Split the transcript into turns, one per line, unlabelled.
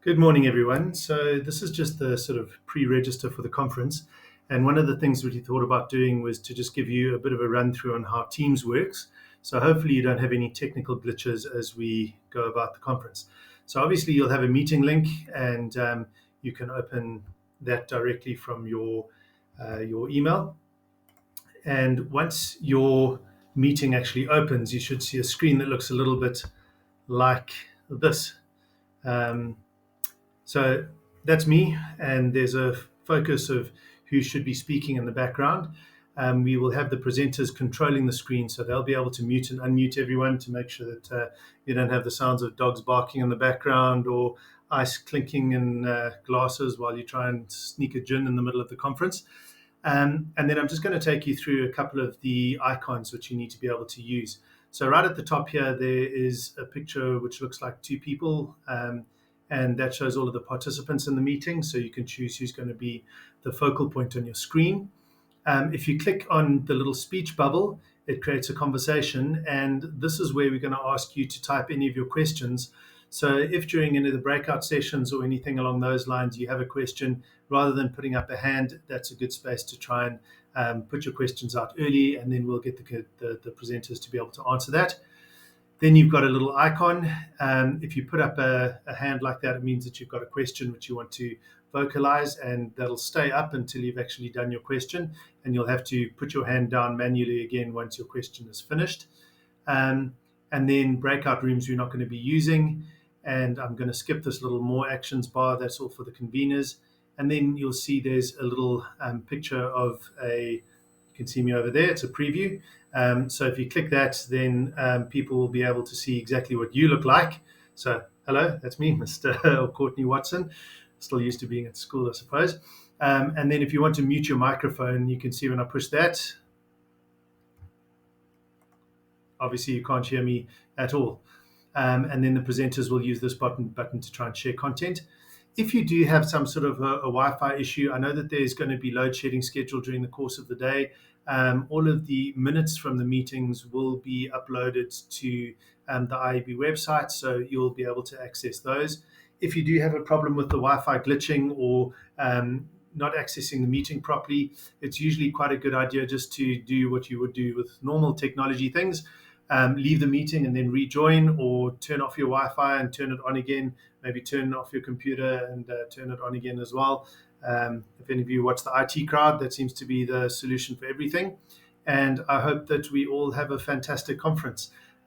Good morning, everyone. So this is just the sort of pre-register for the conference. And one of the things that we thought about doing was to just give you a bit of a run through on how Teams works. So hopefully you don't have any technical glitches as we go about the conference. So obviously you'll have a meeting link and you can open that directly from your email. And once your meeting actually opens, you should see a screen that looks a little bit like this. Um, So that's me, and there's a focus of who should be speaking in the background. We will have the presenters controlling the screen, so they'll be able to mute and unmute everyone to make sure that you don't have the sounds of dogs barking in the background or ice clinking in glasses while you try and sneak a gin in the middle of the conference. And then I'm just going to take you through a couple of the icons which you need to be able to use. So right at the top here, there is a picture which looks like two people. And that shows all of the participants in the meeting. So you can choose who's going to be the focal point on your screen. If you click on the little speech bubble, it creates a conversation. And this is where we're going to ask you to type any of your questions. So if during any of the breakout sessions or anything along those lines, you have a question, rather than putting up a hand, that's a good space to try and put your questions out early, and then we'll get the presenters to be able to answer that. Then you've got a little icon. If you put up a hand like that, it means that you've got a question which you want to vocalize, and that'll stay up until you've actually done your question. And you'll have to put your hand down manually again once your question is finished. And then breakout rooms we're not going to be using. And I'm going to skip this little more actions bar. That's all for the conveners. And then you'll see there's a little picture of you can see me over there. It's a preview. So if you click that, then people will be able to see exactly what you look like. So hello, that's me, Mr. Courtney Watson. Still used to being at school, I suppose. And then if you want to mute your microphone, you can see when I push that. Obviously, you can't hear me at all. And then the presenters will use this button to try and share content. If you do have some sort of a Wi-Fi issue, I know that there's going to be load shedding scheduled during the course of the day. All of the minutes from the meetings will be uploaded to the IAB website, so you'll be able to access those. If you do have a problem with the Wi-Fi glitching or not accessing the meeting properly, it's usually quite a good idea just to do what you would do with normal technology things. Leave the meeting and then rejoin, or turn off your Wi-Fi and turn it on again. Maybe turn off your computer and turn it on again as well. If any of you watch the IT crowd, that seems to be the solution for everything. And I hope that we all have a fantastic conference.